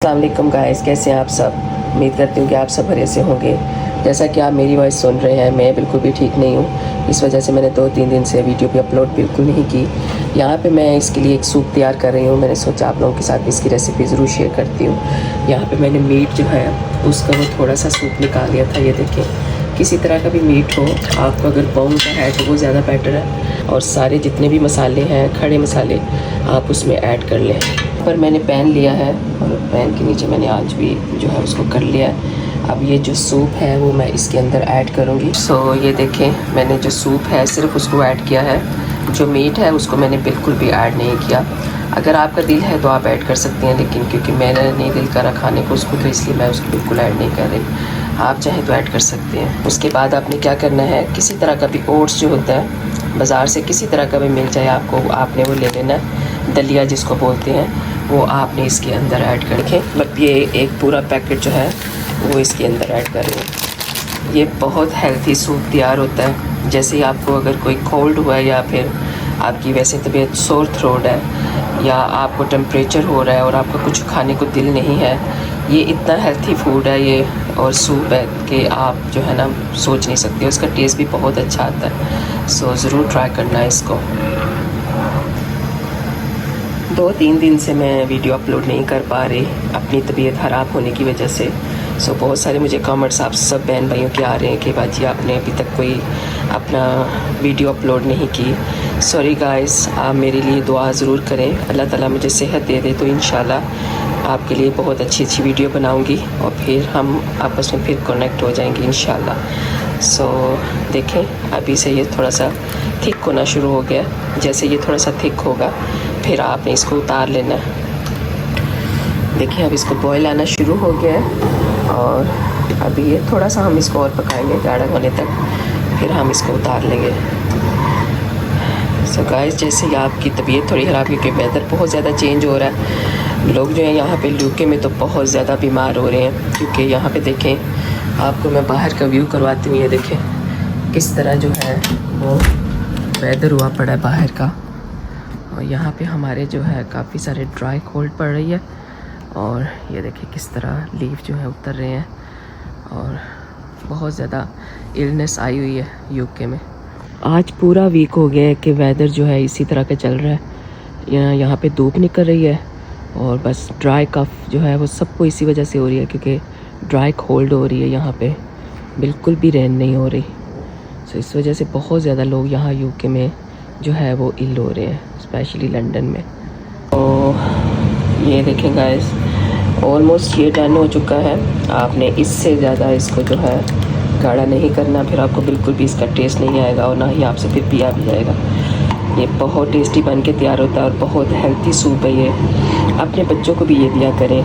अस्सलाम वालेकुम गाइस, कैसे हैं आप सब। उम्मीद करती हूँ कि आप सब बढ़िया से होंगे। जैसा कि आप मेरी वॉइस सुन रहे हैं, मैं बिल्कुल भी ठीक नहीं हूँ। इस वजह से मैंने 2-3 दिन से वीडियो भी अपलोड बिल्कुल नहीं की। यहाँ पे मैं इसके लिए एक सूप तैयार कर रही हूँ। मैंने सोचा आप लोगों के साथ इसकी रेसिपी ज़रूर शेयर करती हूँ। यहाँ पे मैंने मीट जो है उसका वो थोड़ा सा सूप निकाल लिया था। ये देखिए, किसी तरह का भी मीट हो, आपको अगर पाउंड का है तो वो ज़्यादा बेटर है। और सारे जितने भी मसाले हैं, खड़े मसाले, आप उसमें ऐड कर लें। पर मैंने पैन लिया है और पैन के नीचे मैंने आज भी जो है उसको कर लिया है। अब ये जो सूप है वो मैं इसके अंदर ऐड करूँगी। ये देखें, मैंने जो सूप है सिर्फ उसको ऐड किया है। जो मीट है उसको मैंने बिल्कुल भी ऐड नहीं किया। अगर आपका दिल है तो आप ऐड कर सकते हैं, लेकिन क्योंकि मैंने नहीं दिल करा खाने को उसको, तो इसलिए मैं उसको बिल्कुल ऐड नहीं कर रही। आप चाहें तो ऐड कर सकते हैं। उसके बाद आपने क्या करना है, किसी तरह का भी ओट्स जो होता है बाज़ार से किसी तरह का भी मिल जाए आपको, आपने वो ले लेना है। दलिया जिसको बोलते हैं, वो आपने इसके अंदर ऐड करके, बट ये एक पूरा पैकेट जो है वो इसके अंदर ऐड करें। ये बहुत हेल्थी सूप तैयार होता है। जैसे ही आपको अगर कोई कोल्ड हुआ है या फिर आपकी वैसे तबीयत सोर थ्रोट है या आपको टेम्परेचर हो रहा है और आपका कुछ खाने को दिल नहीं है, ये इतना हेल्थी फूड है ये और सूप है कि आप जो है ना सोच नहीं सकते। उसका टेस्ट भी बहुत अच्छा आता है। ज़रूर ट्राई करना है इसको। 2-3 दिन से मैं वीडियो अपलोड नहीं कर पा रही अपनी तबीयत ख़राब होने की वजह से। बहुत सारे मुझे कमेंट्स आप सब बहन भाइयों के आ रहे हैं कि बाजी आपने अभी तक कोई अपना वीडियो अपलोड नहीं की। सॉरी गाइस, आप मेरे लिए दुआ ज़रूर करें। अल्लाह ताला मुझे सेहत दे दे तो इंशाल्लाह आपके लिए बहुत अच्छी वीडियो बनाऊंगी और फिर हम आपस में फिर कनेक्ट हो जाएंगे इंशाल्लाह। देखें, अभी से ये थोड़ा सा थिक होना शुरू हो गया। जैसे ये थोड़ा सा थिक होगा फिर आपने इसको उतार लेना है। देखिए, अब इसको बॉयल आना शुरू हो गया है और अभी ये थोड़ा सा हम इसको और पकाएंगे गाढ़ा होने तक, फिर हम इसको उतार लेंगे। गाइस, जैसे ही आपकी तबीयत थोड़ी ख़राब, क्योंकि वेदर बहुत ज़्यादा चेंज हो रहा है, लोग जो हैं यहाँ पे यूके में तो बहुत ज़्यादा बीमार हो रहे हैं। क्योंकि यहाँ पे देखें, आपको मैं बाहर का व्यू करवाती हूँ। ये देखें किस तरह जो है वो वेदर हुआ पड़ा है बाहर का। और यहाँ पे हमारे जो है काफ़ी सारे ड्राई कोल्ड पड़ रही है और ये देखिए किस तरह लीफ जो है उतर रहे हैं और बहुत ज़्यादा इलनेस आई हुई है यूके में। आज पूरा वीक हो गया है कि वेदर जो है इसी तरह का चल रहा है। यहाँ पे धूप निकल रही है और बस ड्राई कफ जो है वो सबको इसी वजह से हो रही है, क्योंकि ड्राई कोल्ड हो रही है। यहाँ पे बिल्कुल भी रेन नहीं हो रही। इस वजह से बहुत ज़्यादा लोग यहाँ यूके में जो है वो इल हो रहे हैं, स्पेशली लंदन में। तो ये देखें गाइस, ऑलमोस्ट ये डन हो चुका है। आपने इससे ज़्यादा इसको जो है गाढ़ा नहीं करना, फिर आपको बिल्कुल भी इसका टेस्ट नहीं आएगा और ना ही आपसे फिर पिया भी जाएगा। ये बहुत टेस्टी बन के तैयार होता है और बहुत हेल्थी सूप है ये। अपने बच्चों को भी ये दिया करें।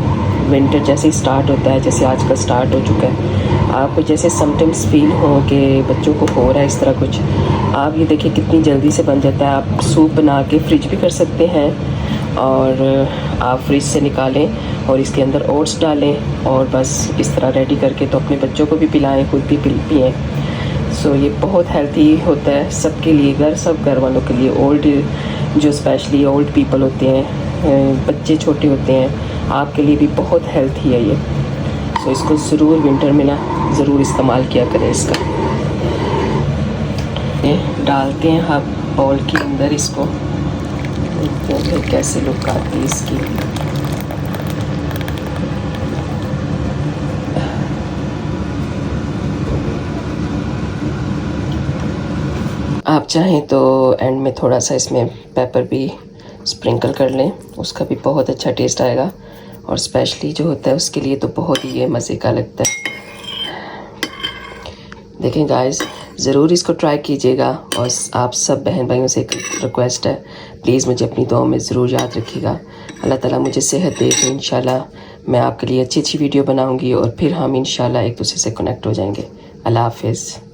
विंटर जैसे ही स्टार्ट होता है, जैसे आजकल स्टार्ट हो चुका है, आपको जैसे समटाइम्स फील हो कि बच्चों को हो रहा है इस तरह कुछ, आप ये देखिए कितनी जल्दी से बन जाता है। आप सूप बना के फ्रिज भी कर सकते हैं और आप फ्रिज से निकालें और इसके अंदर ओट्स डालें और बस इस तरह रेडी करके तो अपने बच्चों को भी पिलाएं, खुद भी पिएँ। ये बहुत हेल्थी होता है सबके लिए, सब घर वालों के लिए। ओल्ड जो स्पेशली ओल्ड पीपल होते हैं, बच्चे छोटे होते हैं, आपके लिए भी बहुत हेल्थी है ये। इसको ज़रूर विंटर में ना ज़रूर इस्तेमाल किया करें इसका। डालते हैं हम बाउल के अंदर इसको, तो कैसे लुक आती है इसकी। आप चाहें तो एंड में थोड़ा सा इसमें पेपर भी स्प्रिंकल कर लें, उसका भी बहुत अच्छा टेस्ट आएगा। और स्पेशली जो होता है उसके लिए तो बहुत ही ये मज़े का लगता है। देखें गाइस, ज़रूर इसको ट्राई कीजिएगा और आप सब बहन भाइयों से एक रिक्वेस्ट है, प्लीज़ मुझे अपनी दुआओं में ज़रूर याद रखिएगा। अल्लाह ताला मुझे सेहत दे तो इंशाल्लाह मैं आपके लिए अच्छी वीडियो बनाऊंगी और फिर हम इंशाल्लाह एक दूसरे से कनेक्ट हो जाएंगे। अल्लाह हाफिज़।